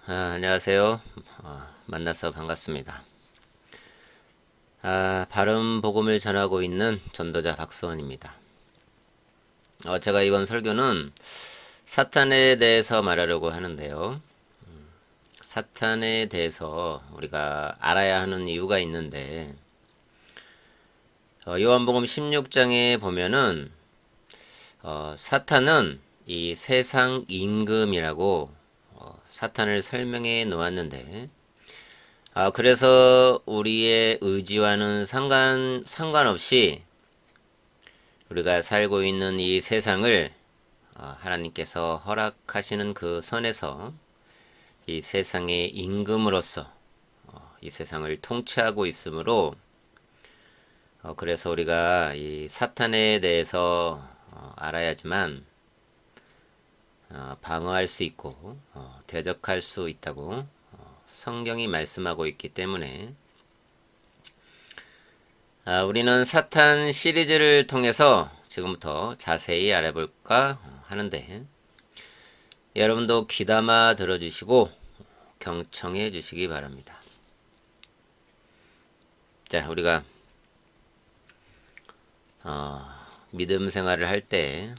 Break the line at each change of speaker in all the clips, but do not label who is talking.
안녕하세요. 만나서 반갑습니다. 바른 복음을 전하고 있는 전도자 박수원입니다. 제가 이번 설교는 사탄에 대해서 말하려고 하는데요. 사탄에 대해서 우리가 알아야 하는 이유가 있는데, 요한복음 16장에 보면은 사탄은 이 세상 임금이라고 사탄을 설명해 놓았는데, 그래서 우리의 의지와는 상관없이 우리가 살고 있는 이 세상을 하나님께서 허락하시는 그 선에서 이 세상의 임금으로서 이 세상을 통치하고 있으므로, 그래서 우리가 이 사탄에 대해서 알아야지만 방어할 수 있고 대적할 수 있다고 성경이 말씀하고 있기 때문에, 우리는 사탄 시리즈를 통해서 지금부터 자세히 알아볼까 하는데, 여러분도 귀담아 들어주시고 경청해 주시기 바랍니다. 자, 우리가 믿음 생활을 할 때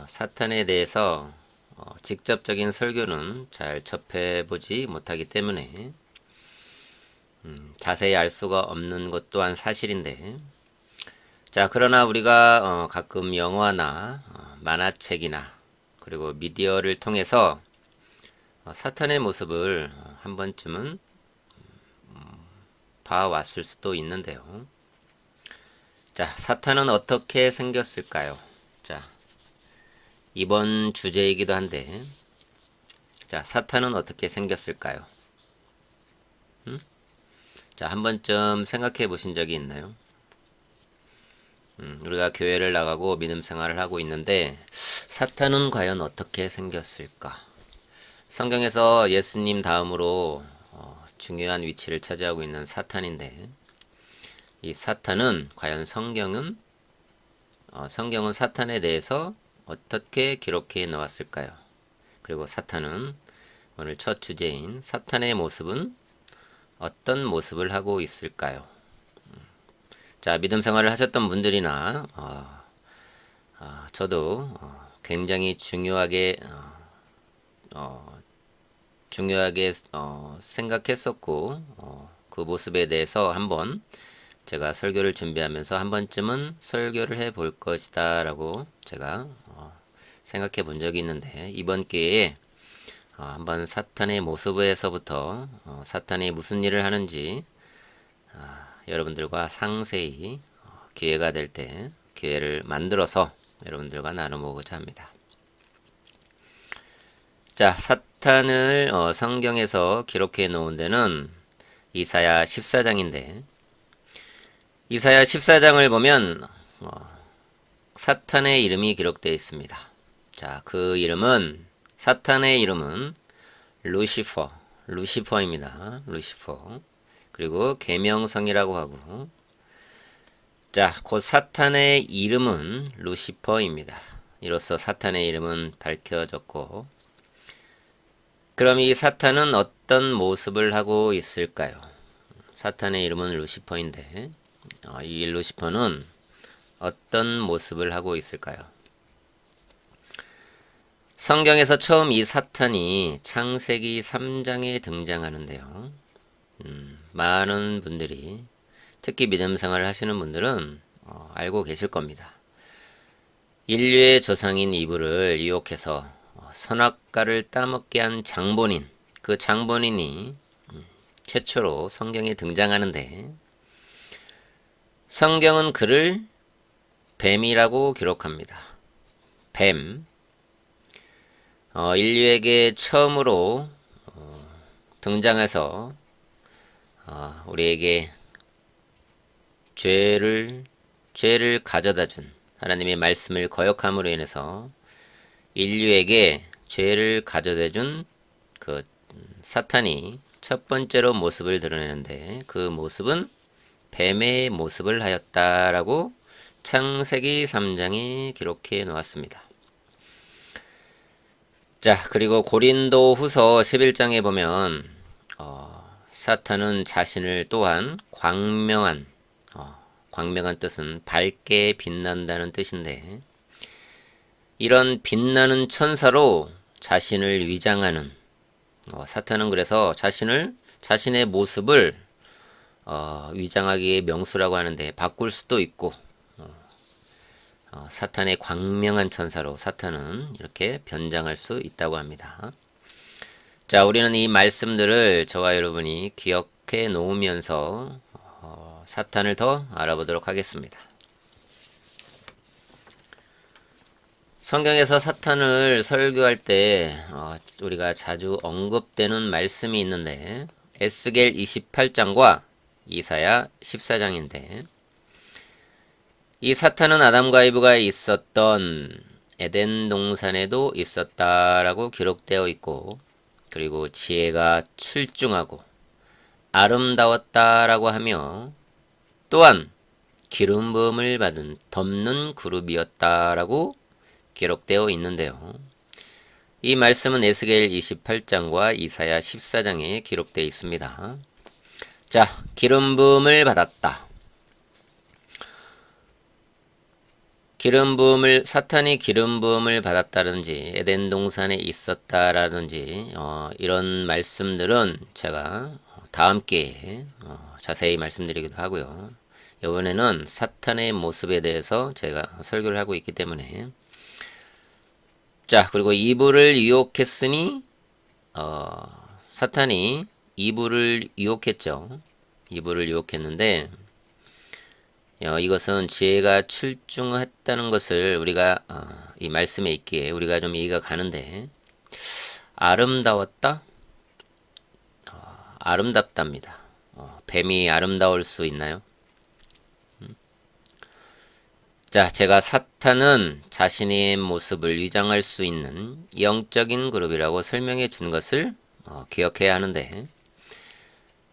사탄에 대해서 직접적인 설교는 잘 접해보지 못하기 때문에 자세히 알 수가 없는 것 또한 사실인데, 자, 그러나 우리가 가끔 영화나 만화책이나 그리고 미디어를 통해서 사탄의 모습을 한 번쯤은 봐왔을 수도 있는데요. 자, 사탄은 어떻게 생겼을까요? 자, 이번 주제이기도 한데, 자, 사탄은 어떻게 생겼을까요? 자, 한 번쯤 생각해 보신 적이 있나요? 우리가 교회를 나가고 믿음 생활을 하고 있는데, 사탄은 과연 어떻게 생겼을까? 성경에서 예수님 다음으로 중요한 위치를 차지하고 있는 사탄인데, 이 사탄은 과연 성경은 사탄에 대해서 어떻게 기록해 놓았을까요? 그리고 사탄은, 오늘 첫 주제인 사탄의 모습은 어떤 모습을 하고 있을까요? 자, 믿음 생활을 하셨던 분들이나 저도 굉장히 중요하게 생각했었고, 그 모습에 대해서 한번 제가 설교를 준비하면서 한 번쯤은 설교를 해볼 것이다 라고 제가 생각해 본 적이 있는데, 이번 기회에 한번 사탄의 모습에서부터 사탄이 무슨 일을 하는지 여러분들과 상세히 기회가 될 때 기회를 만들어서 여러분들과 나눠보고자 합니다. 자, 사탄을 성경에서 기록해 놓은 데는 이사야 14장인데, 이사야 14장을 보면 사탄의 이름이 기록되어 있습니다. 자, 그 이름은, 사탄의 이름은 루시퍼입니다. 루시퍼. 그리고 계명성이라고 하고, 자, 곧 사탄의 이름은 루시퍼입니다. 이로써 사탄의 이름은 밝혀졌고, 그럼 이 사탄은 어떤 모습을 하고 있을까요? 사탄의 이름은 루시퍼인데, 이 루시퍼는 어떤 모습을 하고 있을까요? 성경에서 처음 이 사탄이 창세기 3장에 등장하는데요. 많은 분들이, 특히 믿음 생활을 하시는 분들은 알고 계실 겁니다. 인류의 조상인 이브를 유혹해서 선악과를 따먹게 한 장본인, 그 장본인이 최초로 성경에 등장하는데, 성경은 그를 뱀이라고 기록합니다. 뱀. 인류에게 처음으로 등장해서 우리에게 죄를 가져다 준, 하나님의 말씀을 거역함으로 인해서 인류에게 죄를 가져다 준 그 사탄이 첫 번째로 모습을 드러내는데, 그 모습은 뱀의 모습을 하였다라고 창세기 3장에 기록해 놓았습니다. 자, 그리고 고린도 후서 11장에 보면 사탄은 자신을 또한 광명한 뜻은 밝게 빛난다는 뜻인데, 이런 빛나는 천사로 자신을 위장하는, 사탄은 그래서 자신의 모습을 위장하기의 명수라고 하는데, 바꿀 수도 있고, 사탄의 광명한 천사로 사탄은 이렇게 변장할 수 있다고 합니다. 자, 우리는 이 말씀들을 저와 여러분이 기억해 놓으면서 사탄을 더 알아보도록 하겠습니다. 성경에서 사탄을 설교할 때 우리가 자주 언급되는 말씀이 있는데, 에스겔 28장과 이사야 14장인데, 이 사탄은 아담과 이브가 있었던 에덴 동산에도 있었다라고 기록되어 있고, 그리고 지혜가 출중하고 아름다웠다라고 하며, 또한 기름 부음을 받은 덮는 그룹이었다라고 기록되어 있는데요. 이 말씀은 에스겔 28장과 이사야 14장에 기록되어 있습니다. 자, 기름 부음을 받았다. 사탄이 기름 부음을 받았다든지 에덴 동산에 있었다라든지 이런 말씀들은 제가 다음 기회에 자세히 말씀드리기도 하고요. 이번에는 사탄의 모습에 대해서 제가 설교를 하고 있기 때문에, 자, 그리고 이브를 유혹했으니 사탄이 이브를 유혹했죠. 이브를 유혹했는데, 이것은 지혜가 출중했다는 것을 우리가 이 말씀에 있기에 우리가 좀 이해가 가는데, 아름다웠다? 아름답답니다. 뱀이 아름다울 수 있나요? 자, 제가 사탄은 자신의 모습을 위장할 수 있는 영적인 그룹이라고 설명해 준 것을 기억해야 하는데,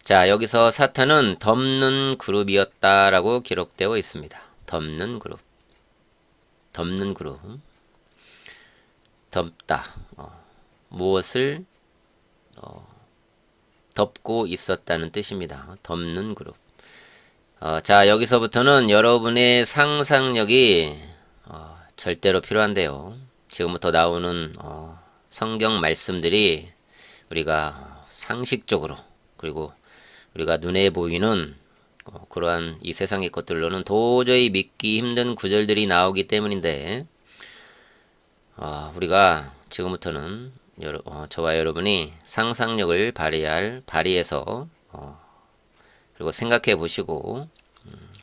자, 여기서 사탄은 덮는 그룹이었다라고 기록되어 있습니다. 덮는 그룹. 덮다. 무엇을 덮고 있었다는 뜻입니다. 덮는 그룹. 자, 여기서부터는 여러분의 상상력이 절대로 필요한데요. 지금부터 나오는 성경 말씀들이 우리가 상식적으로, 그리고 우리가 눈에 보이는 그러한 이 세상의 것들로는 도저히 믿기 힘든 구절들이 나오기 때문인데, 우리가 지금부터는 저와 여러분이 상상력을 발휘해서 그리고 생각해 보시고,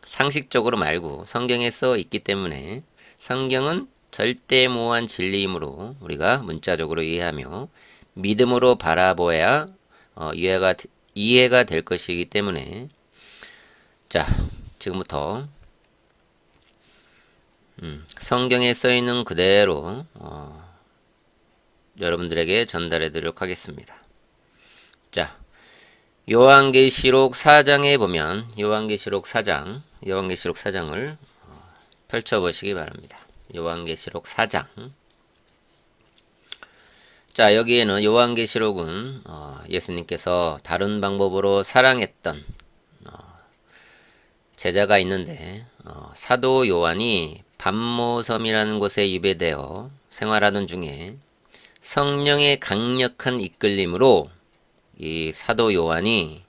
상식적으로 말고 성경에 써 있기 때문에, 성경은 절대무한 진리이므로 우리가 문자적으로 이해하며 믿음으로 바라보아야 이해가 될 것이기 때문에, 자, 지금부터 성경에 써 있는 그대로 여러분들에게 전달해 드리도록 하겠습니다. 자, 요한계시록 4장에 보면 요한계시록 4장을 펼쳐 보시기 바랍니다. 요한계시록 4장. 자, 여기에는 요한계시록은 예수님께서 다른 방법으로 사랑했던 제자가 있는데, 사도 요한이 밤모섬이라는 곳에 유배되어 생활하던 중에 성령의 강력한 이끌림으로 이 사도 요한이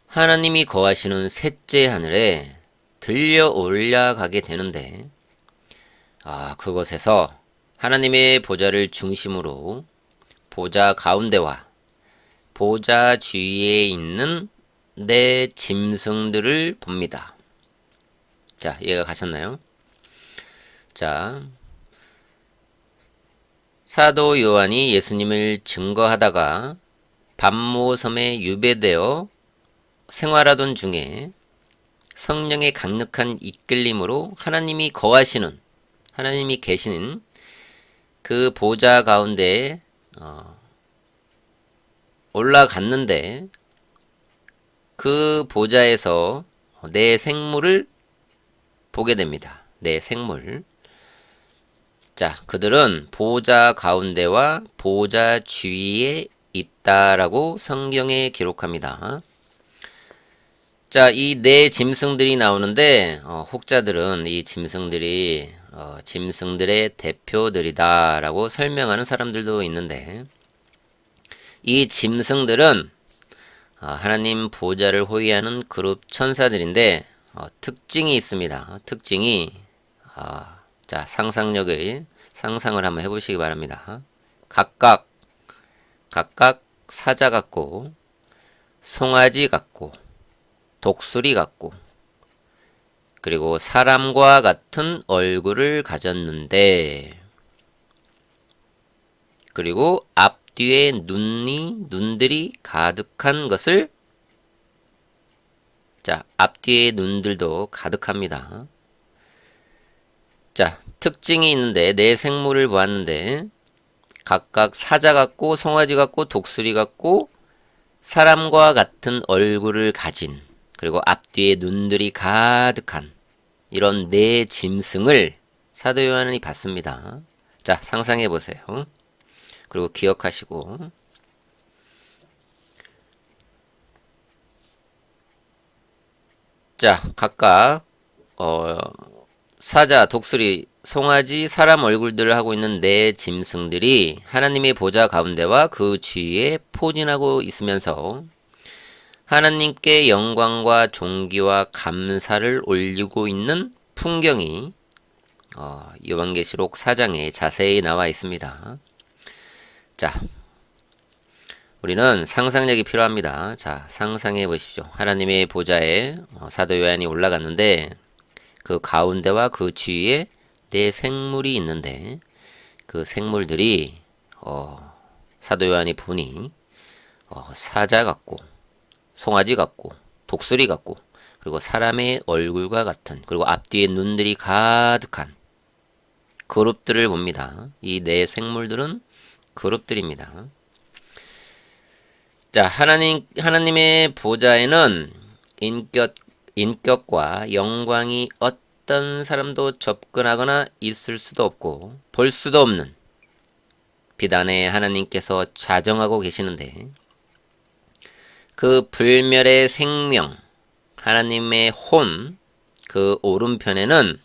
하나님이 거하시는 셋째 하늘에 들려 올라가게 되는데, 그곳에서 하나님의 보좌를 중심으로 보좌 가운데와 보좌 주위에 있는 네 짐승들을 봅니다. 자, 이해가 가셨나요? 자, 사도 요한이 예수님을 증거하다가 밤모섬에 유배되어 생활하던 중에 성령의 강력한 이끌림으로 하나님이 계시는 그 보좌 가운데에 올라갔는데, 그 보좌에서 내 생물을 보게 됩니다. 내 생물. 자, 그들은 보좌 가운데와 보좌 주위에 있다라고 성경에 기록합니다. 자, 이 네 짐승들이 나오는데 혹자들은 이 짐승들이 짐승들의 대표들이다라고 설명하는 사람들도 있는데, 이 짐승들은 하나님 보좌를 호위하는 그룹 천사들인데 특징이 있습니다. 특징이 자, 상상을 한번 해보시기 바랍니다. 각각 사자 같고, 송아지 같고, 독수리 같고, 그리고 사람과 같은 얼굴을 가졌는데, 그리고 앞뒤에 눈들이 가득한 것을, 자, 앞뒤에 눈들도 가득합니다. 자, 특징이 있는데 네 생물을 보았는데 각각 사자 같고, 송아지 같고, 독수리 같고, 사람과 같은 얼굴을 가진, 그리고 앞뒤에 눈들이 가득한 이런 네 짐승을 사도 요한이 봤습니다. 자, 상상해 보세요. 그리고 기억하시고, 자, 각각 사자, 독수리, 송아지, 사람 얼굴들을 하고 있는 네 짐승들이 하나님의 보좌 가운데와 그 주위에 포진하고 있으면서 하나님께 영광과 존귀와 감사를 올리고 있는 풍경이 요한계시록 4장에 자세히 나와 있습니다. 자, 우리는 상상력이 필요합니다. 자, 상상해 보십시오. 하나님의 보좌에 사도 요한이 올라갔는데 그 가운데와 그 주위에 네 생물이 있는데, 그 생물들이 사도 요한이 보니 사자 같고, 송아지 같고, 독수리 같고, 그리고 사람의 얼굴과 같은, 그리고 앞뒤에 눈들이 가득한 그룹들을 봅니다. 이 네 생물들은 그룹들입니다. 자, 하나님의 보좌에는 인격과 영광이 어떤 사람도 접근하거나 있을 수도 없고 볼 수도 없는 비단의 하나님께서 자정하고 계시는데, 그 불멸의 생명, 하나님의 혼, 그 오른편에는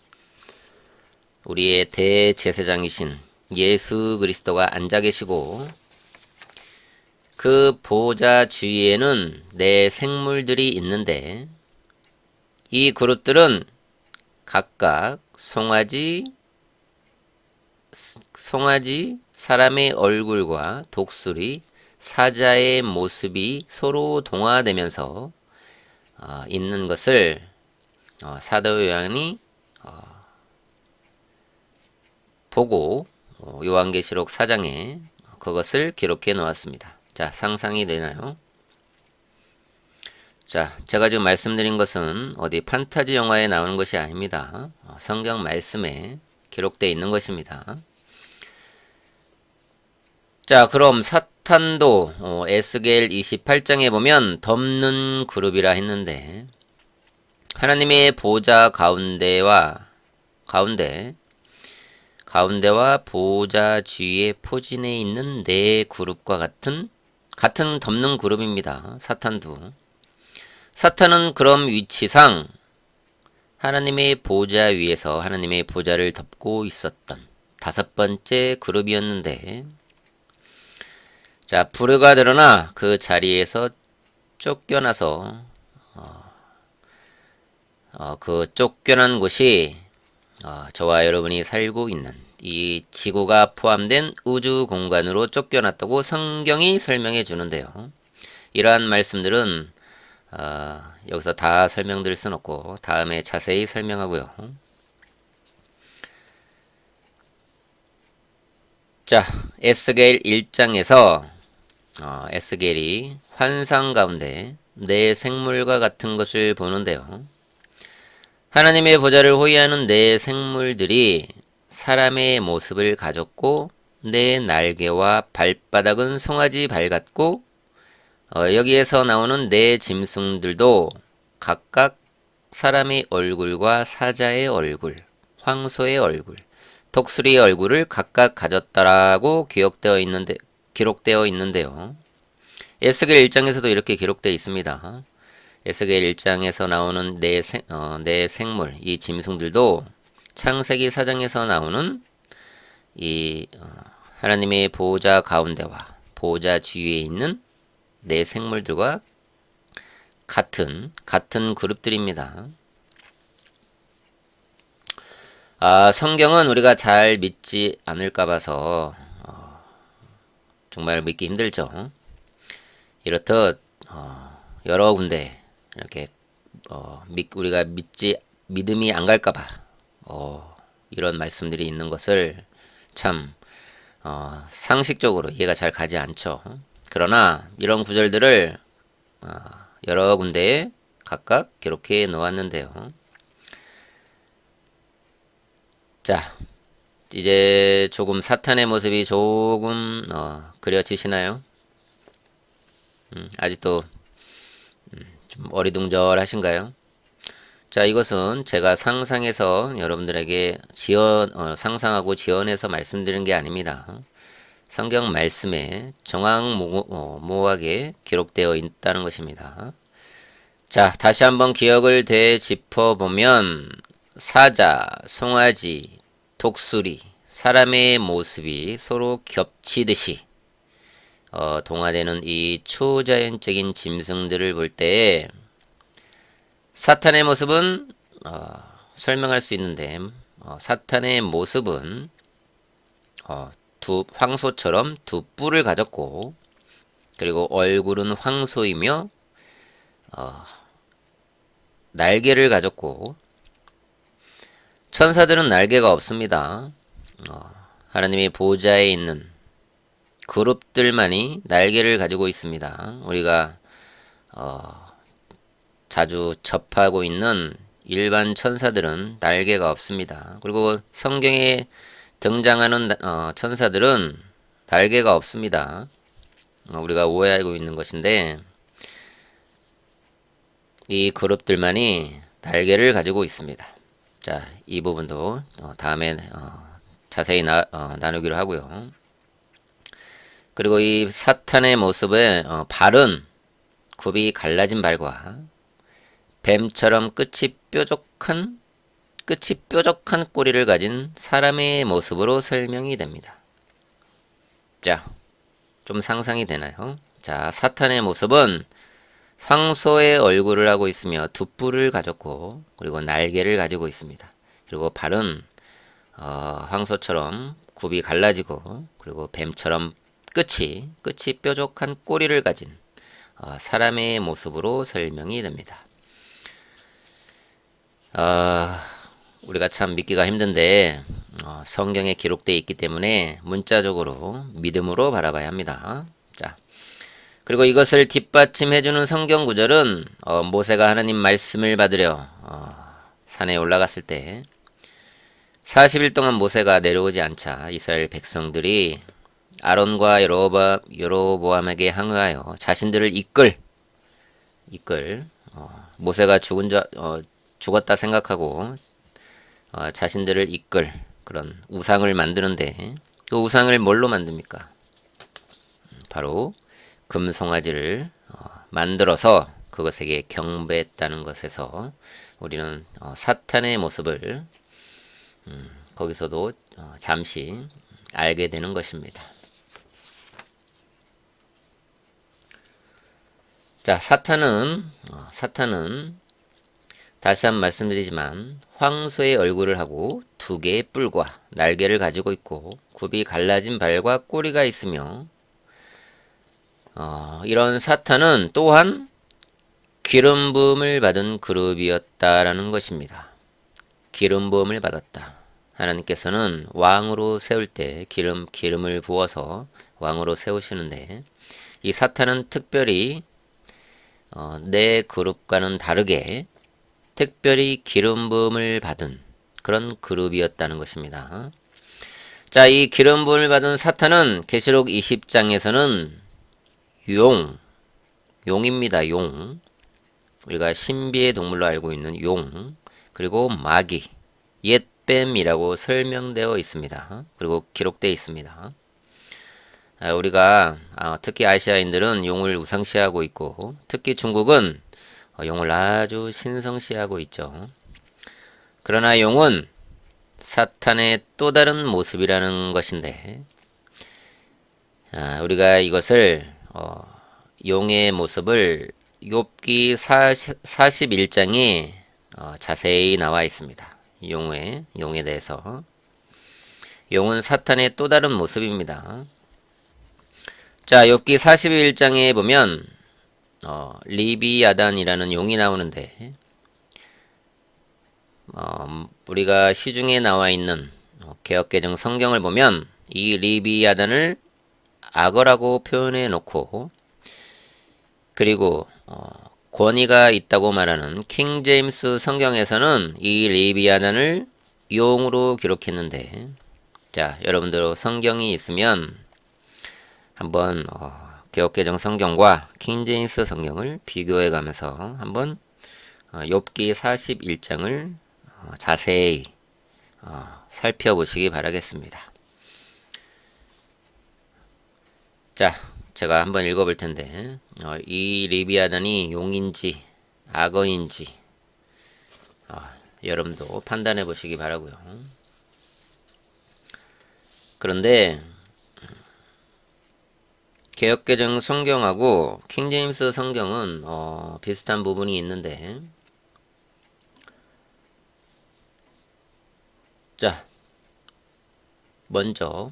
우리의 대제사장이신 예수 그리스도가 앉아 계시고, 그 보좌 주위에는 네 생물들이 있는데, 이 그룹들은 각각 송아지, 사람의 얼굴과 독수리, 사자의 모습이 서로 동화되면서 있는 것을 사도 요한이 보고 요한계시록 4장에 그것을 기록해 놓았습니다. 자, 상상이 되나요? 자, 제가 지금 말씀드린 것은 어디 판타지 영화에 나오는 것이 아닙니다. 성경 말씀에 기록되어 있는 것입니다. 자, 그럼 사탄도 에스겔 28장에 보면 덮는 그룹이라 했는데, 하나님의 보좌 가운데와 보좌 주위에 포진해 있는 네 그룹과 같은 덮는 그룹입니다. 사탄은 그럼 위치상 하나님의 보좌 위에서 하나님의 보좌를 덮고 있었던 다섯 번째 그룹이었는데, 자, 불의가 드러나 그 자리에서 쫓겨나서 그 쫓겨난 곳이 저와 여러분이 살고 있는 이 지구가 포함된 우주 공간으로 쫓겨났다고 성경이 설명해 주는데요. 이러한 말씀들은 여기서 다 설명드릴 수는 없고 다음에 자세히 설명하고요. 자, 에스겔 1장에서 에스겔이 환상 가운데 네 생물과 같은 것을 보는데요. 하나님의 보좌를 호위하는 네 생물들이 사람의 모습을 가졌고, 네 날개와 발바닥은 송아지 발 같고, 여기에서 나오는 네 짐승들도 각각 사람의 얼굴과 사자의 얼굴, 황소의 얼굴, 독수리의 얼굴을 각각 가졌다라고 기록되어 있는데요. 에스겔 1장에서도 이렇게 기록되어 있습니다. 에스겔 1장에서 나오는 네 생물, 이 짐승들도 창세기 4장에서 나오는 이 하나님의 보호자 가운데와 보호자 주위에 있는 네 생물들과 같은 그룹들입니다. 성경은 우리가 잘 믿지 않을까 봐서 정말 믿기 힘들죠. 이렇듯 여러 군데 이렇게 우리가 믿음이 안 갈까 봐 이런 말씀들이 있는 것을 참 상식적으로 이해가 잘 가지 않죠. 그러나 이런 구절들을 여러 군데에 각각 기록해 놓았는데요. 자, 이제 조금 사탄의 모습이 조금 그려지시나요? 아직도 좀 어리둥절하신가요? 자, 이것은 제가 상상해서 여러분들에게 상상하고 지어내서 말씀드리는 게 아닙니다. 성경 말씀에 정확무하게 기록되어 있다는 것입니다. 자, 다시 한번 기억을 되짚어보면 사자, 송아지, 독수리, 사람의 모습이 서로 겹치듯이 동화되는 이 초자연적인 짐승들을 볼 때 사탄의 모습은 설명할 수 있는데 사탄의 모습은 황소처럼 두 뿔을 가졌고 그리고 얼굴은 황소이며 날개를 가졌고 천사들은 날개가 없습니다. 하나님의 보좌에 있는 그룹들만이 날개를 가지고 있습니다. 우리가 자주 접하고 있는 일반 천사들은 날개가 없습니다. 그리고 성경에 등장하는 천사들은 날개가 없습니다. 우리가 오해하고 있는 것인데 이 그룹들만이 날개를 가지고 있습니다. 자, 이 부분도 다음에 자세히 나누기로 하고요. 그리고 이 사탄의 모습의 발은 굽이 갈라진 발과 뱀처럼 끝이 뾰족한 꼬리를 가진 사람의 모습으로 설명이 됩니다. 자, 좀 상상이 되나요? 자, 사탄의 모습은 황소의 얼굴을 하고 있으며 두 뿔을 가졌고 그리고 날개를 가지고 있습니다. 그리고 발은 황소처럼 굽이 갈라지고 그리고 뱀처럼 끝이 뾰족한 꼬리를 가진 사람의 모습으로 설명이 됩니다. 우리가 참 믿기가 힘든데 성경에 기록되어 있기 때문에 문자적으로 믿음으로 바라봐야 합니다. 자, 그리고 이것을 뒷받침해주는 성경 구절은 모세가 하나님 말씀을 받으려 산에 올라갔을 때 40일 동안 모세가 내려오지 않자 이스라엘 백성들이 아론과 여로보암에게 항의하여 자신들을 모세가 죽었다 생각하고 자신들을 이끌 그런 우상을 만드는데 그 우상을 뭘로 만듭니까? 바로 금송아지를 만들어서 그것에게 경배했다는 것에서 우리는 사탄의 모습을 거기서도 잠시 알게 되는 것입니다. 자, 사탄은 다시 한번 말씀드리지만 황소의 얼굴을 하고 두 개의 뿔과 날개를 가지고 있고 굽이 갈라진 발과 꼬리가 있으며 이런 사탄은 또한 기름 부음을 받은 그룹이었다라는 것입니다. 기름 부음을 받았다. 하나님께서는 왕으로 세울 때 기름을 부어서 왕으로 세우시는데 이 사탄은 특별히 내 그룹과는 다르게 특별히 기름 부음을 받은 그런 그룹이었다는 것입니다. 자, 이 기름 부음을 받은 사탄은 계시록 20장에서는 용입니다. 용. 우리가 신비의 동물로 알고 있는 용, 그리고 마귀, 옛 헛뱀이라고 설명되어 있습니다. 그리고 기록되어 있습니다. 우리가 특히 아시아인들은 용을 우상시하고 있고, 특히 중국은 용을 아주 신성시하고 있죠. 그러나 용은 사탄의 또 다른 모습이라는 것인데, 우리가 이것을 용의 모습을 욥기 41장에 자세히 나와 있습니다. 용에 대해서. 용은 사탄의 또 다른 모습입니다. 자, 욥기 41장에 보면 리비아단이라는 용이 나오는데, 우리가 시중에 나와 있는 개역개정 성경을 보면 이 리비아단을 악어라고 표현해 놓고, 그리고 권위가 있다고 말하는 킹 제임스 성경에서는 이 리비아단을 용으로 기록했는데, 자, 여러분들 성경이 있으면 한번 개역개정 성경과 킹 제임스 성경을 비교해 가면서 한번 욥기 41장을 자세히 살펴보시기 바라겠습니다. 자, 제가 한번 읽어볼 텐데, 이 리비아단이 용인지 악어인지 여러분도 판단해 보시기 바라고요. 그런데 개역개정 성경하고 킹제임스 성경은 비슷한 부분이 있는데, 자, 먼저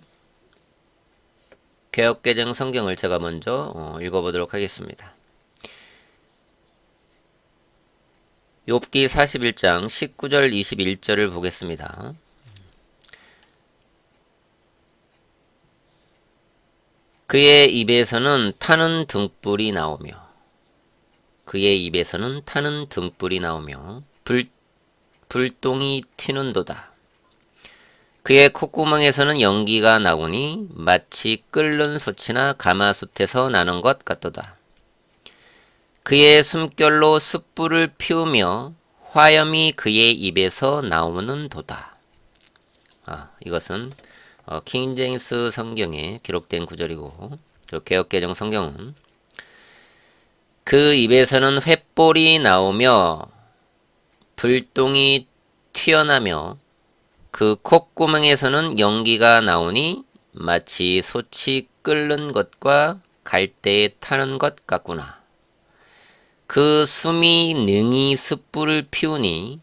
개역개정 성경을 제가 먼저 읽어보도록 하겠습니다. 욥기 41장 19절 21절을 보겠습니다. 그의 입에서는 타는 등불이 나오며, 그의 입에서는 타는 등불이 나오며 불똥이 튀는도다. 그의 콧구멍에서는 연기가 나오니 마치 끓는 솥이나 가마솥에서 나는 것 같도다. 그의 숨결로 숯불을 피우며 화염이 그의 입에서 나오는 도다. 이것은 킹 제임스 성경에 기록된 구절이고, 개역개정 성경은 그 입에서는 횃불이 나오며 불똥이 튀어나며 그 콧구멍에서는 연기가 나오니 마치 솥이 끓는 것과 갈대에 타는 것 같구나. 그 숨이 능히 숯불을 피우니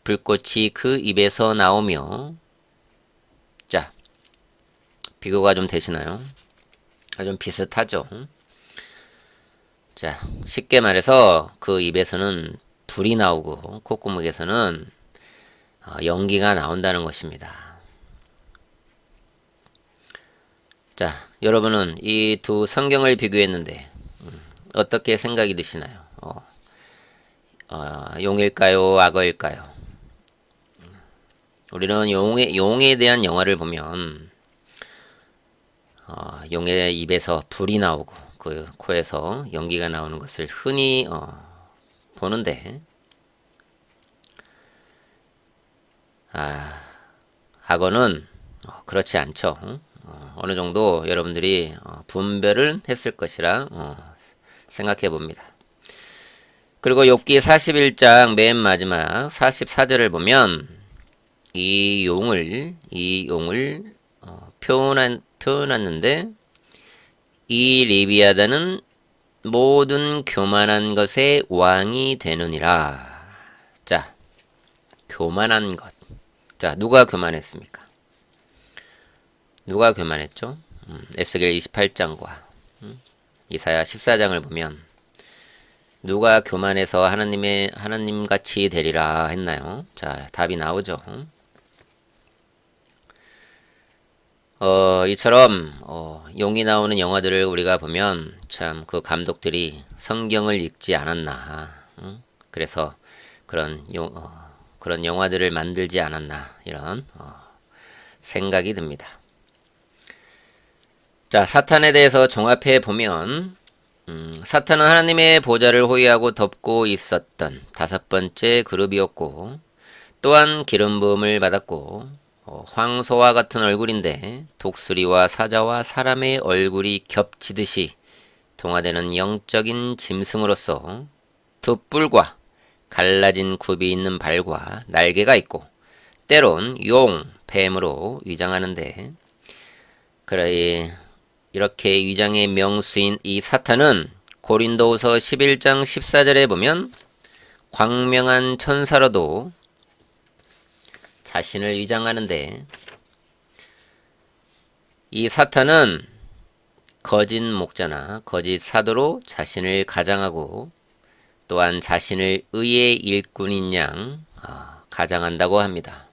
불꽃이 그 입에서 나오며. 자, 비교가 좀 되시나요? 좀 비슷하죠? 자, 쉽게 말해서 그 입에서는 불이 나오고 콧구멍에서는 연기가 나온다는 것입니다. 자, 여러분은 이 두 성경을 비교했는데 어떻게 생각이 드시나요? 용일까요? 악어일까요? 우리는 용에 대한 영화를 보면 용의 입에서 불이 나오고 그 코에서 연기가 나오는 것을 흔히 보는데, 악어는 그렇지 않죠. 어느 정도 여러분들이 분별을 했을 것이라 생각해 봅니다. 그리고 욥기 41장 맨 마지막 44절을 보면 이 용을 표현했는데, 이 리비아단은 모든 교만한 것의 왕이 되느니라. 자, 교만한 것. 자, 누가 교만했습니까? 누가 교만했죠? 에스겔 28장과 이사야 14장을 보면 누가 교만해서 하나님 같이 되리라 했나요? 자, 답이 나오죠. 이처럼 용이 나오는 영화들을 우리가 보면 참 그 감독들이 성경을 읽지 않았나, 그래서 그런 영화들을 만들지 않았나, 이런 생각이 듭니다. 자, 사탄에 대해서 종합해 보면 사탄은 하나님의 보좌를 호위하고 덮고 있었던 다섯 번째 그룹이었고, 또한 기름 부음을 받았고 황소와 같은 얼굴인데 독수리와 사자와 사람의 얼굴이 겹치듯이 동화되는 영적인 짐승으로서 두 뿔과 갈라진 굽이 있는 발과 날개가 있고 때론 용, 뱀으로 위장하는데 그래 이렇게 위장의 명수인 이 사탄은 고린도후서 11장 14절에 보면 광명한 천사로도 자신을 위장하는데 이 사탄은 거짓 목자나 거짓 사도로 자신을 가장하고 또한 자신을 의의 일꾼인 양 가장한다고 합니다.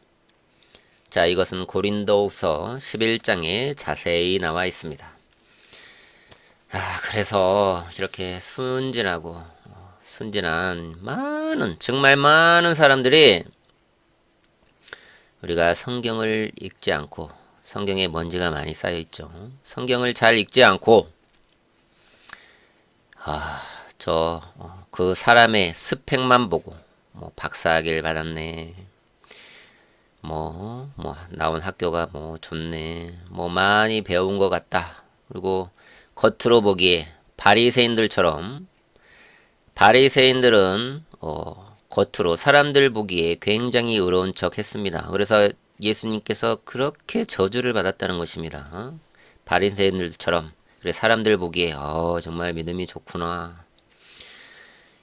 자, 이것은 고린도후서 11장에 자세히 나와 있습니다. 그래서 이렇게 순진하고 순진한 정말 많은 사람들이 우리가 성경을 읽지 않고 성경에 먼지가 많이 쌓여 있죠. 성경을 잘 읽지 않고 그 사람의 스펙만 보고 박사학위를 받았네. 나온 학교가 좋네. 많이 배운 것 같다. 그리고 겉으로 보기에 바리새인들은 겉으로 사람들 보기에 굉장히 의로운 척 했습니다. 그래서 예수님께서 그렇게 저주를 받았다는 것입니다. 바리새인들처럼 그래 사람들 보기에 정말 믿음이 좋구나.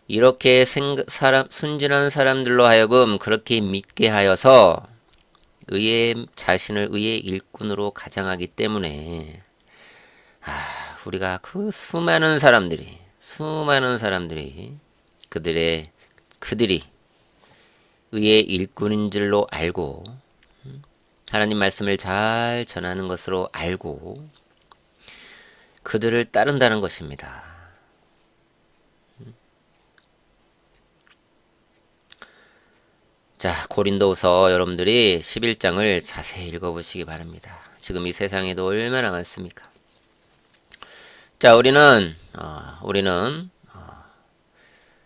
이렇게 순진한 사람들로 하여금 그렇게 믿게 하여서 자신을 의의 일꾼으로 가장하기 때문에 우리가 그 수많은 사람들이 그들이 의의 일꾼인 줄로 알고 하나님 말씀을 잘 전하는 것으로 알고 그들을 따른다는 것입니다. 자, 고린도후서 여러분들이 11장을 자세히 읽어보시기 바랍니다. 지금 이 세상에도 얼마나 많습니까? 자, 우리는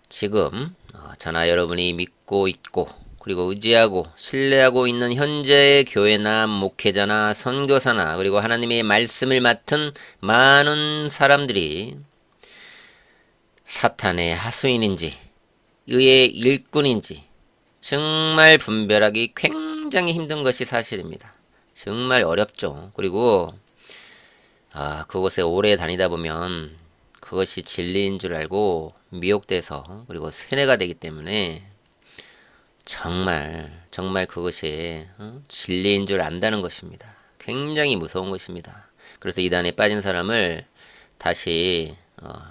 지금 저나 여러분이 믿고 있고 그리고 의지하고 신뢰하고 있는 현재의 교회나 목회자나 선교사나 그리고 하나님의 말씀을 맡은 많은 사람들이 사탄의 하수인인지 의의 일꾼인지 정말 분별하기 굉장히 힘든 것이 사실입니다. 정말 어렵죠. 그리고 그곳에 오래 다니다 보면 그것이 진리인 줄 알고 미혹돼서 그리고 세뇌가 되기 때문에 정말 그것이 진리인 줄 안다는 것입니다. 굉장히 무서운 것입니다. 그래서 이단에 빠진 사람을 다시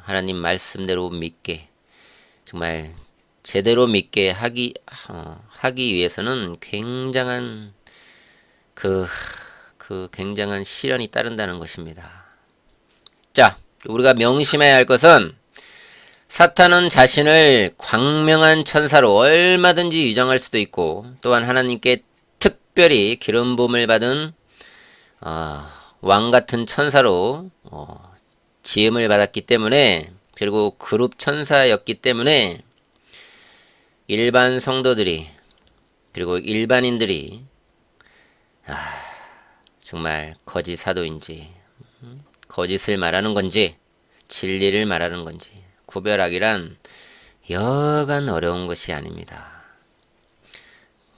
하나님 말씀대로 믿게 정말 제대로 믿게 하기 위해서는 굉장한 굉장한 시련이 따른다는 것입니다. 자, 우리가 명심해야 할 것은 사탄은 자신을 광명한 천사로 얼마든지 위장할 수도 있고 또한 하나님께 특별히 기름 부음을 받은 왕 같은 천사로 지음을 받았기 때문에 그리고 그룹 천사였기 때문에 일반 성도들이 그리고 일반인들이 정말 거짓 사도인지 거짓을 말하는 건지 진리를 말하는 건지 구별하기란 여간 어려운 것이 아닙니다.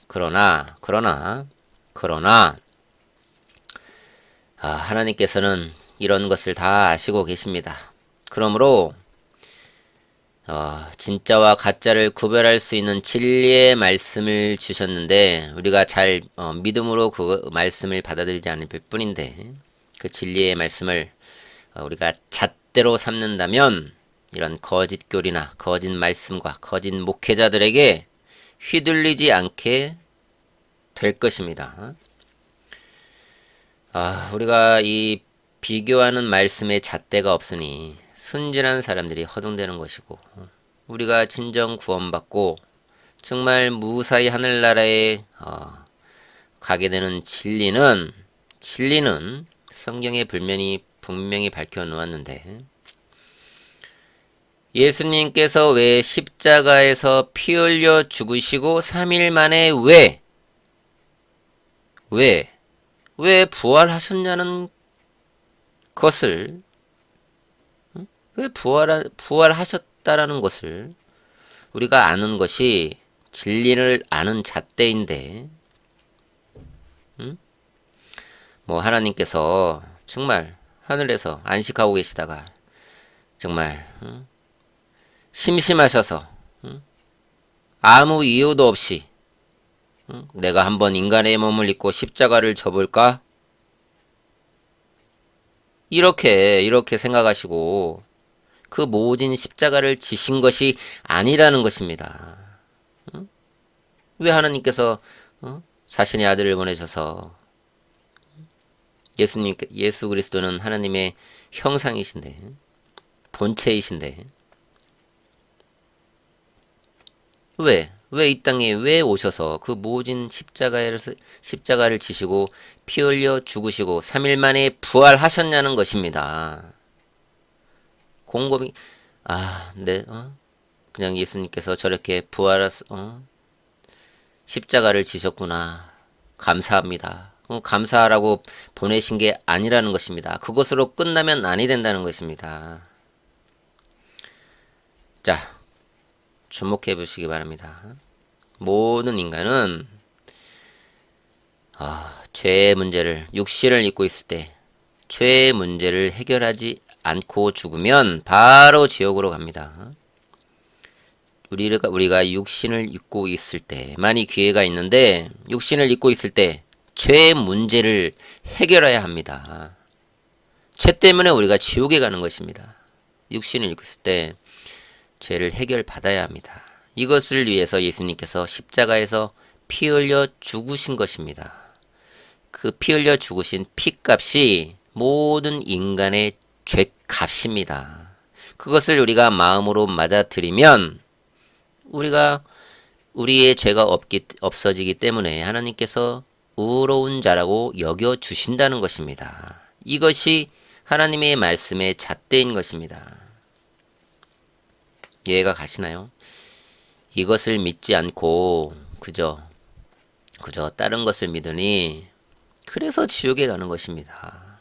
그러나 하나님께서는 이런 것을 다 아시고 계십니다. 그러므로 진짜와 가짜를 구별할 수 있는 진리의 말씀을 주셨는데 우리가 잘 믿음으로 그 말씀을 받아들이지 않을 뿐인데 그 진리의 말씀을 우리가 잣대로 삼는다면 이런 거짓 교리나 거짓 말씀과 거짓 목회자들에게 휘둘리지 않게 될 것입니다. 우리가 이 비교하는 말씀에 잣대가 없으니 순진한 사람들이 허둥대는 것이고 우리가 진정 구원받고 정말 무사히 하늘나라에 가게 되는 진리는 성경에 분명히 밝혀 놓았는데 예수님께서 왜 십자가에서 피 흘려 죽으시고 3일 만에 왜 왜? 왜 부활하셨냐는 것을, 왜 부활하셨다라는 것을 우리가 아는 것이 진리를 아는 잣대인데, 뭐 하나님께서 정말 하늘에서 안식하고 계시다가 정말 심심하셔서 아무 이유도 없이 내가 한번 인간의 몸을 입고 십자가를 져볼까? 이렇게 생각하시고 그 모진 십자가를 지신 것이 아니라는 것입니다. 왜 하나님께서 자신의 아들을 보내셔서 예수 그리스도는 하나님의 형상이신데, 본체이신데, 왜 이 땅에 왜 오셔서 그 모진 십자가를 지시고 피 흘려 죽으시고 3일 만에 부활하셨냐는 것입니다. 곰곰이 그냥 예수님께서 저렇게 십자가를 지셨구나. 감사합니다. 감사하라고 보내신 게 아니라는 것입니다. 그것으로 끝나면 아니 된다는 것입니다. 자, 주목해 보시기 바랍니다. 모든 인간은 죄의 문제를, 육신을 입고 있을 때 죄의 문제를 해결하지 않고 죽으면 바로 지옥으로 갑니다. 우리가 육신을 입고 있을 때, 만약 기회가 있는데 육신을 입고 있을 때 죄의 문제를 해결해야 합니다. 죄 때문에 우리가 지옥에 가는 것입니다. 육신을 입고 있을 때 죄를 해결받아야 합니다. 이것을 위해서 예수님께서 십자가에서 피 흘려 죽으신 것입니다. 그 피 흘려 죽으신 피값이 모든 인간의 죄값입니다. 그것을 우리가 마음으로 맞아들이면 우리의 죄가 없어지기 때문에 하나님께서 의로운 자라고 여겨주신다는 것입니다. 이것이 하나님의 말씀의 잣대인 것입니다. 이해가 가시나요? 이것을 믿지 않고 그저 다른 것을 믿으니 그래서 지옥에 가는 것입니다.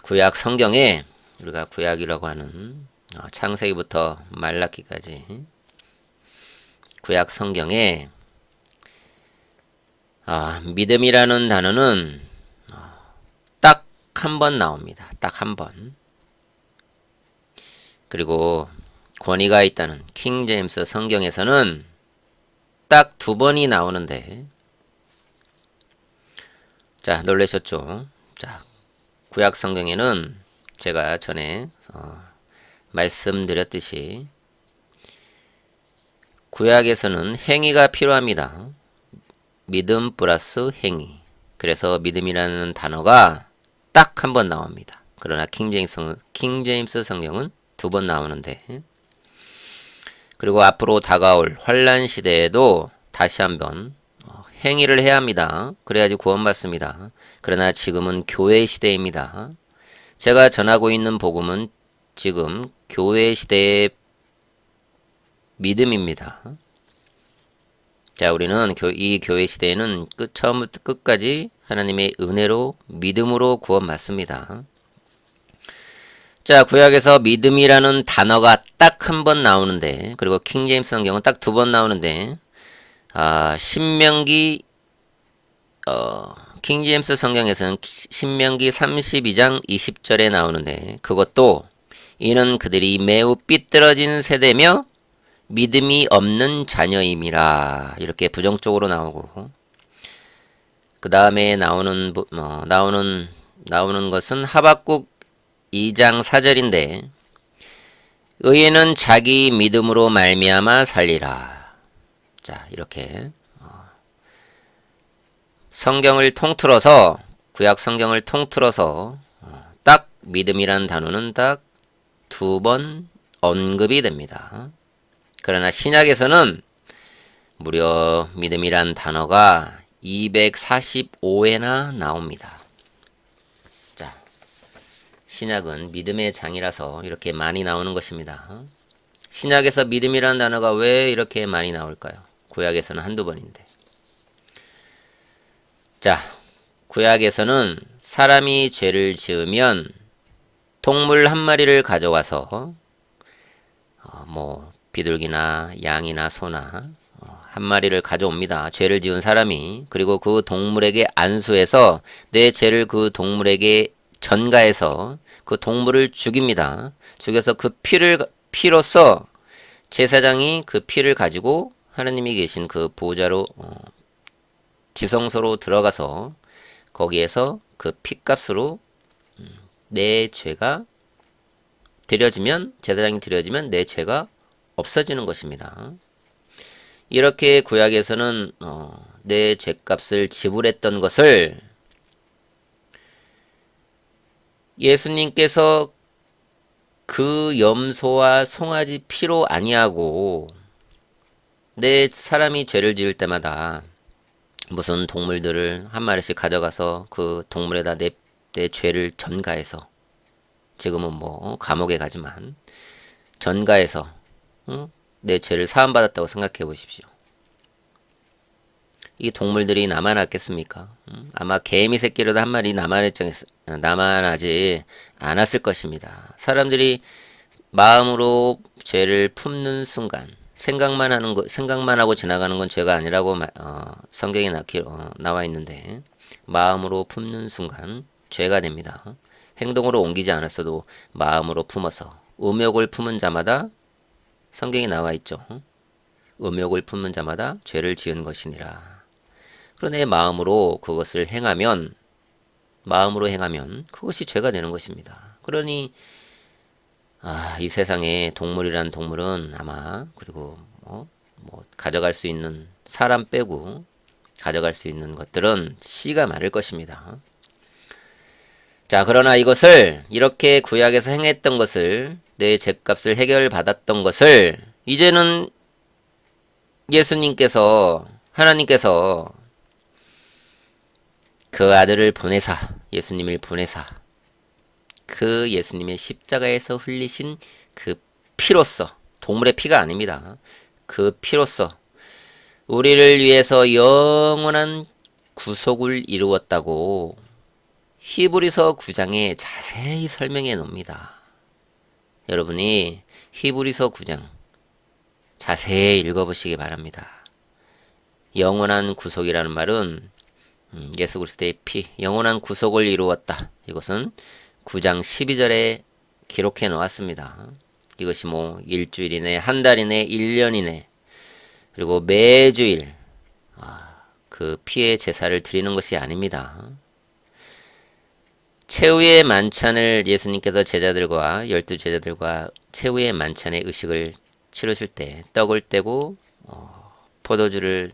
구약 성경에 우리가 구약이라고 하는 창세기부터 말라기까지 구약 성경에 믿음이라는 단어는 딱 한 번 나옵니다. 딱 한 번. 그리고 권위가 있다는 킹 제임스 성경에서는 딱 2번이 나오는데, 자, 놀라셨죠? 자, 구약 성경에는 제가 전에 말씀드렸듯이 구약에서는 행위가 필요합니다. 믿음 플러스 행위. 그래서 믿음이라는 단어가 딱 한 번 나옵니다. 그러나 킹 제임스 성경은 2번 나오는데, 그리고 앞으로 다가올 환란 시대에도 다시 한번 행위를 해야 합니다. 그래야지 구원받습니다. 그러나 지금은 교회 시대입니다. 제가 전하고 있는 복음은 지금 교회 시대의 믿음입니다. 자, 우리는 이 교회 시대에는 처음부터 끝까지 하나님의 은혜로 믿음으로 구원받습니다. 자, 구약에서 믿음이라는 단어가 딱 한 번 나오는데, 그리고 킹제임스 성경은 딱 2번 나오는데, 신명기 킹제임스 성경에서는 신명기 32장 20절에 나오는데, 그것도 이는 그들이 매우 삐뚤어진 세대며 믿음이 없는 자녀임이라, 이렇게 부정적으로 나오고, 그 다음에 나오는 것은 하박국 2장 4절인데, 의인은 자기 믿음으로 말미암아 살리라. 자, 이렇게 성경을 통틀어서, 구약 성경을 통틀어서 딱 믿음이라는 단어는 딱 2번 언급이 됩니다. 그러나 신약에서는 무려 믿음이란 단어가 245회나 나옵니다. 자, 신약은 믿음의 장이라서 이렇게 많이 나오는 것입니다. 신약에서 믿음이라는 단어가 왜 이렇게 많이 나올까요? 구약에서는 한두 번인데. 자, 구약에서는 사람이 죄를 지으면 동물 한 마리를 가져와서 뭐 비둘기나 양이나 소나 한 마리를 가져옵니다. 죄를 지은 사람이. 그리고 그 동물에게 안수해서 내 죄를 그 동물에게 전가해서 그 동물을 죽입니다. 죽여서 그 피로써 제사장이 그 피를 가지고 하나님이 계신 그 보좌로 지성소로 들어가서 거기에서 그 피값으로 내 죄가 드려지면, 제사장이 드려지면 내 죄가 없어지는 것입니다. 이렇게 구약에서는 내 죄값을 지불했던 것을 예수님께서 그 염소와 송아지 피로 아니하고 내 사람이 죄를 지을 때마다 무슨 동물들을 한 마리씩 가져가서 그 동물에다 내 죄를 전가해서, 지금은 뭐 감옥에 가지만 전가해서 내 죄를 사함받았다고 생각해 보십시오. 이 동물들이 남아났겠습니까? 아마 개미 새끼라도 한 마리 남아나지 않았을 것입니다. 사람들이 마음으로 죄를 품는 순간, 생각만 하고 지나가는 건 죄가 아니라고 성경에 나와 있는데, 마음으로 품는 순간 죄가 됩니다. 행동으로 옮기지 않았어도 마음으로 품어서, 음욕을 품은 자마다, 성경에 나와 있죠. 음욕을 품는 자마다 죄를 지은 것이니라. 그러나 마음으로 그것을 행하면 그것이 죄가 되는 것입니다. 그러니 이 세상에 동물이란 동물은 아마, 그리고 뭐 가져갈 수 있는, 사람 빼고 가져갈 수 있는 것들은 씨가 마를 것입니다. 자, 그러나 이것을, 이렇게 구약에서 행했던 것을, 내 죄값을 해결받았던 것을 이제는 하나님께서 그 아들을 보내사, 예수님을 보내사, 그 예수님의 십자가에서 흘리신 그 피로써, 동물의 피가 아닙니다. 그 피로써 우리를 위해서 영원한 구속을 이루었다고 히브리서 9장에 자세히 설명해 놓습니다. 여러분이 히브리서 9장 자세히 읽어보시기 바랍니다. 영원한 구속이라는 말은 예수 그리스도의 피, 영원한 구속을 이루었다. 이것은 9장 12절에 기록해 놓았습니다. 이것이 뭐 일주일이네, 한 달이네, 1년이네, 그리고 매주일 그 피의 제사를 드리는 것이 아닙니다. 최후의 만찬을 예수님께서 제자들과 12제자들과 최후의 만찬의 의식을 치르실 때 떡을 떼고 포도주를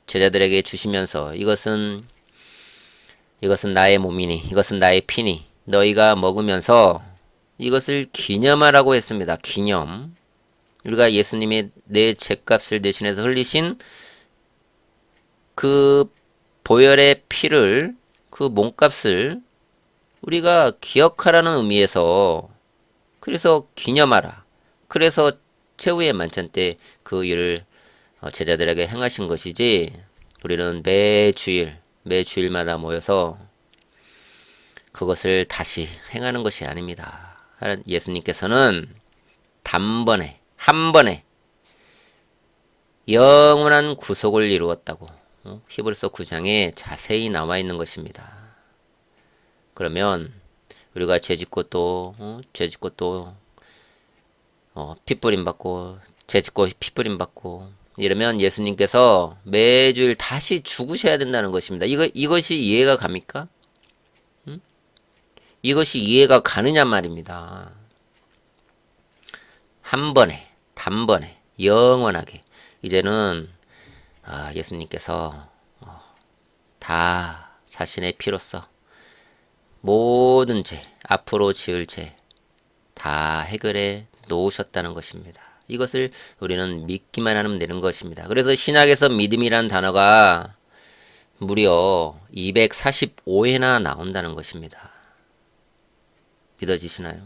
제자들에게 주시면서 이것은 나의 몸이니, 이것은 나의 피니, 너희가 먹으면서 이것을 기념하라고 했습니다. 기념. 우리가 예수님의 내 죄값을 대신해서 흘리신 그 보혈의 피를, 그 몸값을 우리가 기억하라는 의미에서, 그래서 기념하라. 그래서 최후의 만찬 때 그 일을 제자들에게 행하신 것이지, 우리는 매주일마다 모여서 그것을 다시 행하는 것이 아닙니다. 예수님께서는 단번에, 한 번에 영원한 구속을 이루었다고 히브리서 9장에 자세히 나와 있는 것입니다. 그러면 우리가 죄짓고 또 핏부림 받고, 죄짓고 핏부림 받고 이러면 예수님께서 매주일 다시 죽으셔야 된다는 것입니다. 이것이 이해가 갑니까? 이것이 이해가 가느냐 말입니다. 한 번에, 단번에, 영원하게. 이제는 예수님께서 다 자신의 피로써 모든 죄, 앞으로 지을 죄 다 해결해 놓으셨다는 것입니다. 이것을 우리는 믿기만 하면 되는 것입니다. 그래서 신약에서 믿음이란 단어가 무려 245회나 나온다는 것입니다. 믿어지시나요?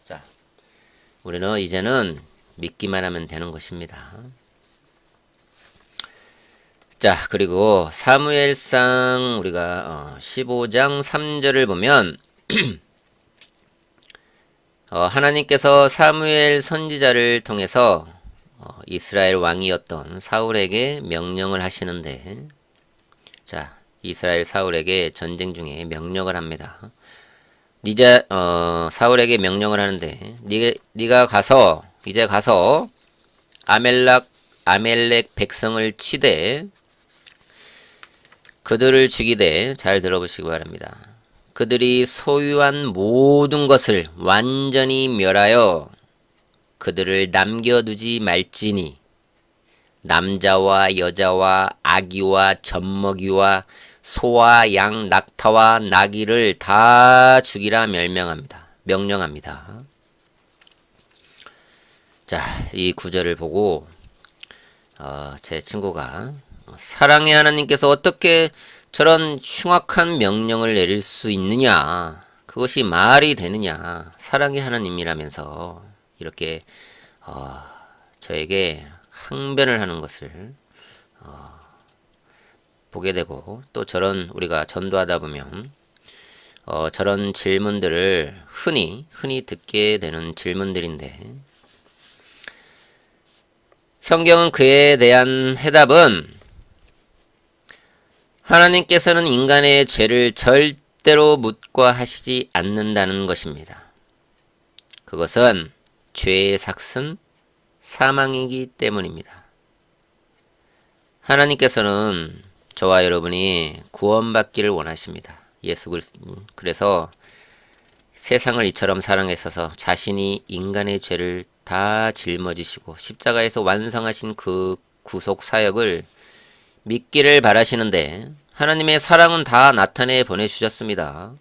자, 우리는 이제는 믿기만 하면 되는 것입니다. 자, 그리고 사무엘상 우리가 15장 3절을 보면 하나님께서 사무엘 선지자를 통해서 이스라엘 왕이었던 사울에게 명령을 하시는데, 자, 이스라엘 사울에게 전쟁 중에 명령을 합니다. 사울에게 명령을 하는데, 네가 가서 이제 가서 아멜렉 백성을 치되 그들을 죽이되, 잘 들어보시기 바랍니다. 그들이 소유한 모든 것을 완전히 멸하여 그들을 남겨두지 말지니 남자와 여자와 아기와 젖먹이와 소와 양 낙타와 나귀를 다 죽이라 명령합니다. 자, 이 구절을 보고 제 친구가 사랑의 하나님께서 어떻게 저런 흉악한 명령을 내릴 수 있느냐, 그것이 말이 되느냐, 사랑의 하나님이라면서 이렇게 저에게 항변을 하는 것을 보게 되고, 또 저런 우리가 전도하다 보면 저런 질문들을 흔히 듣게 되는 질문들인데, 성경은 그에 대한 해답은 하나님께서는 인간의 죄를 절대로 묵과하시지 않는다는 것입니다. 그것은 죄의 삭은 사망이기 때문입니다. 하나님께서는 저와 여러분이 구원받기를 원하십니다. 그래서 세상을 이처럼 사랑했어서 자신이 인간의 죄를 다 짊어지시고 십자가에서 완성하신 그 구속 사역을 믿기를 바라시는데, 하나님의 사랑은 다 나타내 보내주셨습니다.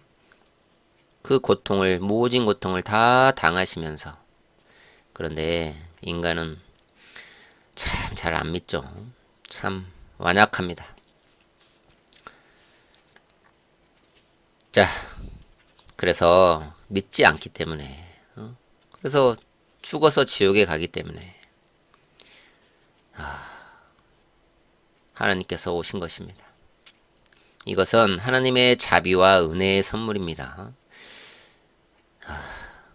그 모진 고통을 다 당하시면서. 그런데 인간은 참 잘 안 믿죠. 참 완악합니다. 자, 그래서 믿지 않기 때문에, 그래서 죽어서 지옥에 가기 때문에 하나님께서 오신 것입니다. 이것은 하나님의 자비와 은혜의 선물입니다.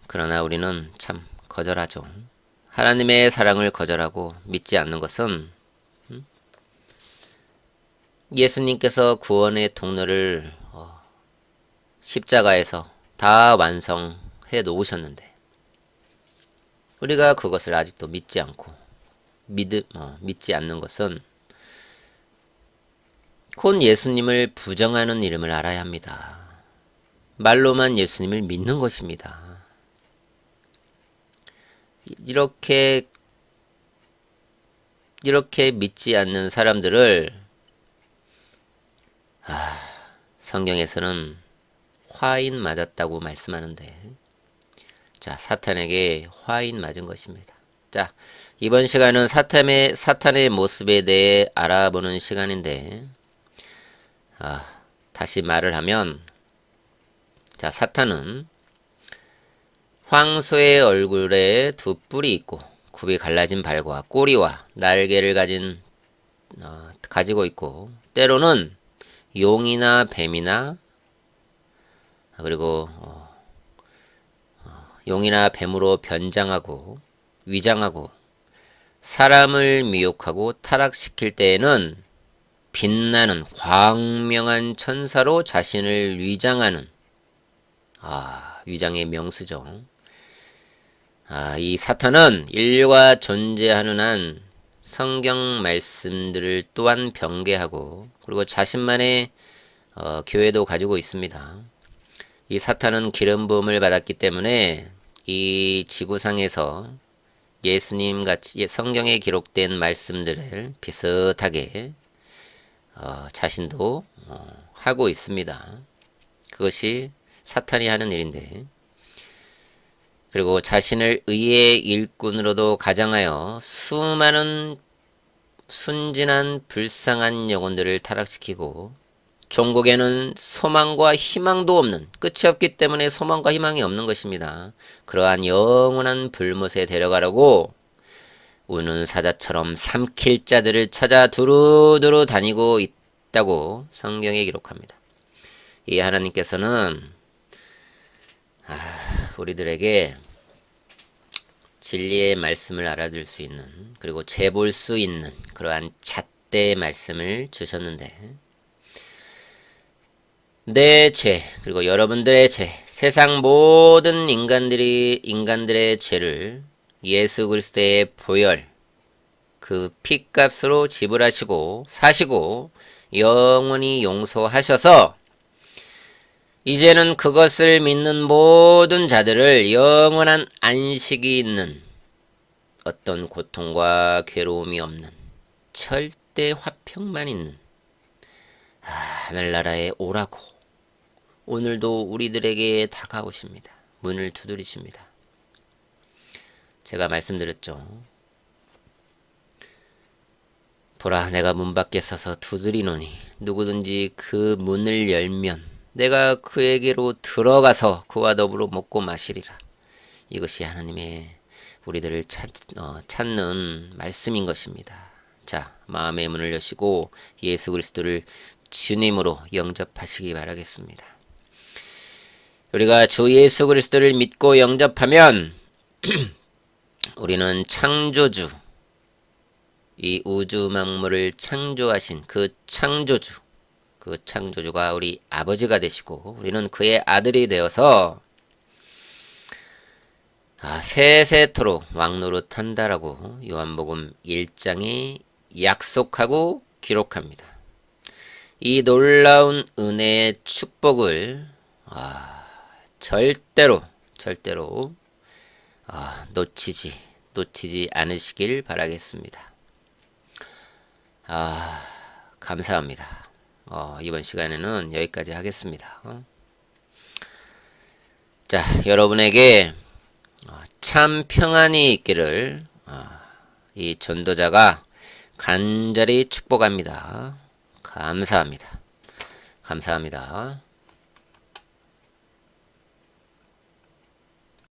그러나 우리는 참 거절하죠. 하나님의 사랑을 거절하고 믿지 않는 것은 예수님께서 구원의 통로를 십자가에서 다 완성해 놓으셨는데, 우리가 그것을 아직도 믿지 않고 믿지 않는 것은 곧 예수님을 부정하는 이름을 알아야 합니다. 말로만 예수님을 믿는 것입니다. 이렇게 믿지 않는 사람들을 성경에서는 화인 맞았다고 말씀하는데, 자, 사탄에게 화인 맞은 것입니다. 자, 이번 시간은 사탄의 모습에 대해 알아보는 시간인데, 다시 말을 하면, 자, 사탄은 황소의 얼굴에 두 뿔이 있고 굽이 갈라진 발과 꼬리와 날개를 가지고 있고, 때로는 용이나 뱀이나 그리고 용이나 뱀으로 위장하고 사람을 미혹하고 타락시킬 때에는 빛나는 광명한 천사로 자신을 위장하는, 위장의 명수죠. 이 사탄은 인류가 존재하는 한 성경 말씀들을 또한 변개하고, 그리고 자신만의 교회도 가지고 있습니다. 이 사탄은 기름 부음을 받았기 때문에 이 지구상에서 예수님같이 성경에 기록된 말씀들을 비슷하게 자신도 하고 있습니다. 그것이 사탄이 하는 일인데, 그리고 자신을 의의 일꾼으로도 가장하여 수많은 순진한 불쌍한 영혼들을 타락시키고, 종국에는 소망과 희망도 없는, 끝이 없기 때문에 소망과 희망이 없는 것입니다. 그러한 영원한 불못에 데려가려고 우는 사자처럼 삼킬 자들을 찾아 두루두루 다니고 있다고 성경에 기록합니다. 이 하나님께서는 우리들에게 진리의 말씀을 알아들 수 있는, 그리고 재볼 수 있는 그러한 잣대의 말씀을 주셨는데, 내 죄, 그리고 여러분들의 죄, 세상 모든 인간들의 죄를 예수 그리스도의 보혈, 그 피값으로 지불하시고 사시고 영원히 용서하셔서 이제는 그것을 믿는 모든 자들을 영원한 안식이 있는, 어떤 고통과 괴로움이 없는 절대 화평만 있는 하늘나라에 오라고 오늘도 우리들에게 다가오십니다. 문을 두드리십니다. 제가 말씀드렸죠. 보라, 내가 문 밖에 서서 두드리노니 누구든지 그 문을 열면 내가 그에게로 들어가서 그와 더불어 먹고 마시리라. 이것이 하나님의 우리들을 찾는 말씀인 것입니다. 자, 마음의 문을 여시고 예수 그리스도를 주님으로 영접하시기 바라겠습니다. 우리가 주 예수 그리스도를 믿고 영접하면 우리는 창조주, 이 우주 만물을 창조하신 그 창조주가 우리 아버지가 되시고 우리는 그의 아들이 되어서 세세토록 왕노릇한다라고 요한복음 1장이 약속하고 기록합니다. 이 놀라운 은혜의 축복을 절대로 놓치지 않으시길 바라겠습니다. 감사합니다. 이번 시간에는 여기까지 하겠습니다. 자, 여러분에게 참 평안이 있기를 이 전도자가 간절히 축복합니다. 감사합니다.